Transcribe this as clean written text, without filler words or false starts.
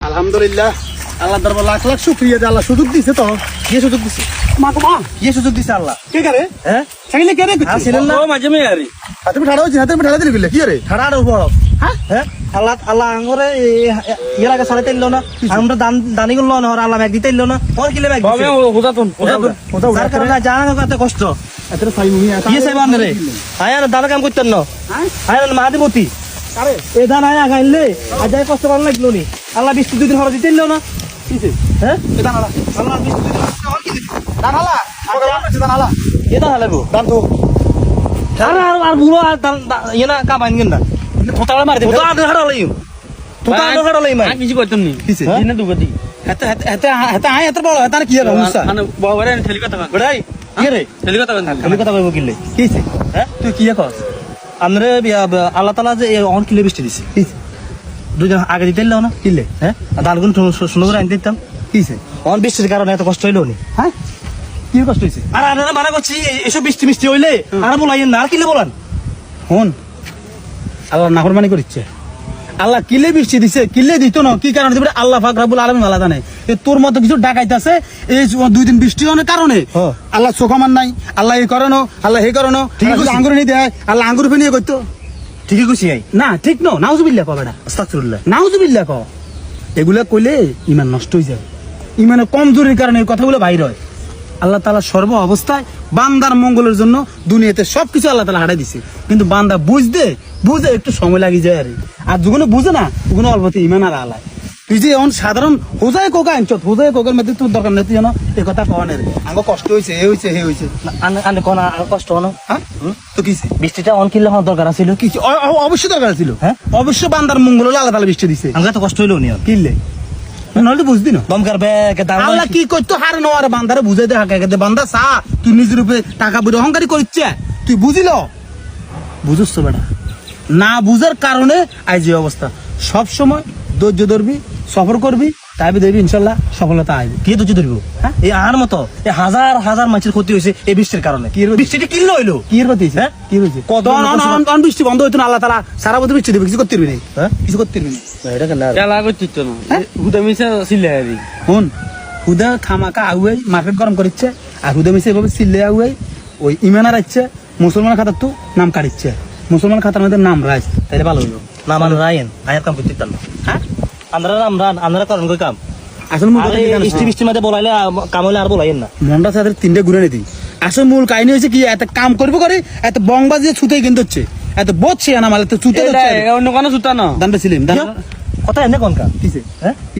আলহামদুলিল্লাহ আল্লাহ দরবার লাখ লাখ শুকরিয়া যে আল্লাহ সুযোগ দিছে তো কি সুযোগ দিছে মা গো মা কি সুযোগ দিছে আল্লাহ কে করে হ্যাঁ চাইলে কে রে ছিলেন না মাঝে মেয়ে আরে হাতে ঠাড়া হচ্ছে হাতে ঠাড়া দিলি কি রে ঠাড়ার উপর হ্যাঁ হ্যাঁ আল্লাহ আল্লাহ আঙ্গরে এর আগে সাড়ে তেল না আমরা দানি গুলো না আল্লাহ ব্যাগ দিতে না ওর কিলে ব্যাগ বামে হুদাতুন যার কারণে জানা কত কষ্ট এত সাই মুহি কি সাইবান রে আয়ার দানা কাম করতেন না হ্যাঁ আয়ার মাহাদিমতি আরে এ ধান আয়া গাইলে আজ যাই কষ্ট করার লাগলো নি আল্লাহ 20 দিন হরা দিতে না কিছে হ্যাঁ এ দানালা আল্লাহ 20 দিন আর কি দিবি দানালা আমাকে বলছে দানালা এ ধান হালাবো দান তো আর বুড়ো আর ইনা কামাইন গেন না কোতালা মার দে তোতা আদে হারা লইম তোতা আদে হারা লইম আমি কিছু করতাম নি কিছে দিনে দুগতি হাতে হাতে হাতে আয় এত বড় হাতে কি রে মুসা মানে বাবারে ঠেলি কথা বড়াই কি রে ঠেলি কথা আমি কথা কইব কিলে কিছে হ্যাঁ তুই কি কস আমরা আল্লাহ তাআলা যে অন কিলে বৃষ্টি দিছে কিছে দুজন আগে দিতে এলো না কিলে হ্যাঁ দালগুন সুন্দর করে আনতে দিতাম কিছে অন বৃষ্টির কারণে এত কষ্ট হইলো নি হ্যাঁ কি কষ্ট হইছে আর আপনারা মানা করছি এসব বৃষ্টি মিষ্টি হইলে আর বলাইয়েন না আর কিলে বলান হন আল্লাহ নাফরমানি করিচ্ছে আল্লাহ কিলে বৃষ্টি দিছে কিলে দিত না কি কারণে দিবে আল্লাহ পাক রব্বুল আলামিন আলাদা নাই এ তোর মতো কিছু ডাকাইতাছে এই 2 দিন বৃষ্টি হওয়ার কারণে হ্যাঁ। আল্লাহ চোখামান নাই আল্লাহ এই করেনো আল্লাহ হে করেনো ঠিক আছে। আঙ্গুর নিয়ে দেয় আল্লাহ আঙ্গুর ফেনিয়ে করতো ঠিকই কইছি আই না ঠিক ন নাউজুবিল্লাহ ক বেটা আস্তাগফিরুল্লাহ নাউজুবিল্লাহ ক এগুলা কইলে ইমান নষ্ট হয়ে যায় ইমানের কমজোরির কারণে এই কথাগুলো বাইর হয় আল্লাহ তাআলা সর্ব অবস্থায় বান্দার মঙ্গলের জন্য দুনিয়াতে সবকিছু আল্লাহ তাআলা হারাই দিছে কিন্তু বান্দা বুঝে একটু সময় লাগি যায় আর যখন বুঝে না তখন অল্পতে ইমান আর আলায় তুই যে এখন সাধারণ হোজায় কোকা আনছত হোজায় কোকার মধ্যে তোর দরকার নেই তুই জানো এই কথা কওয়া নেই আঙ্গ কষ্ট হয়েছে এ হয়েছে হে হয়েছে আনে কোন আর কষ্ট হলো হ্যাঁ তো কিছে বৃষ্টিটা অন কিলে হওয়ার দরকার ছিল কি অবশ্যই দরকার ছিল হ্যাঁ? অবশ্য বান্দার মঙ্গল হলে আল্লাহ তাআলা বৃষ্টি দিছে আমাকে তো কষ্ট হইলো নি আর কিনলে নইলে বুঝদি না দমকার ব্যাগ আল্লাহ কি করতো হার নোয়ার বান্দারে বুঝাই দে হাকে দে বান্দা সা তুই নিজের উপরে টাকা বুড়ে অহংকারী করিচ্ছে তুই বুঝিল বুঝছ বেটা না বুঝার কারণে আজ এই অবস্থা সব সময় ধৈর্য ধরবি সফর করবি তাই দেখবি ইনশাল্লাহ সফলতা আসবে কি তো ধরব হ্যাঁ এই আর মতো এই হাজার হাজার মানুষের ক্ষতি হয়েছে এই বৃষ্টির কারণে কি হইলো? বৃষ্টিটা কিনলো হইলো কি এর কথা হইছে? হ্যাঁ? কি হয়েছে কত অন বৃষ্টি বন্ধ হইতো না আল্লাহ তালা সারা বছর বৃষ্টি দেবে কিছু করতে পারবি না হ্যাঁ? কিছু করতে পারবি না এটা কেন খেলা করছিস তো না হুদা মিশা ছিলে আরে শুন হুদা খামাকা আগুয়াই মার্কেট গরম করিচ্ছে আর হুদা মিশে এভাবে চিল্লে আগুয়াই ওই ইমানার আসছে মুসলমান খাতার তো নাম কাটিচ্ছে মুসলমান খাতার মধ্যে নাম রাইস তাইলে ভালো হইলো না মান রায়েন আয়ার কাম করতে পারলাম হ্যাঁ আমরা নাম রান আমরা করেন কই কাম আসলে মূল আরে কথা কি জানিস বৃষ্টি না? বৃষ্টির মধ্যে বলাইলে কাম হইলে আর বলাইয়েন না মনটা সাথে 3টে ঘুরে নিতি আসলে মূল কাহিনী হয়েছে কি এত কাম করবো করে এত বংবাজি ছুতেই কিন্তু হচ্ছে এত বচ্ছে না মালে তো ছুতে অন্য কোনো জুতা না দানটা ছিলাম দান কথা এনে কোন কাম কিসে হ্যাঁ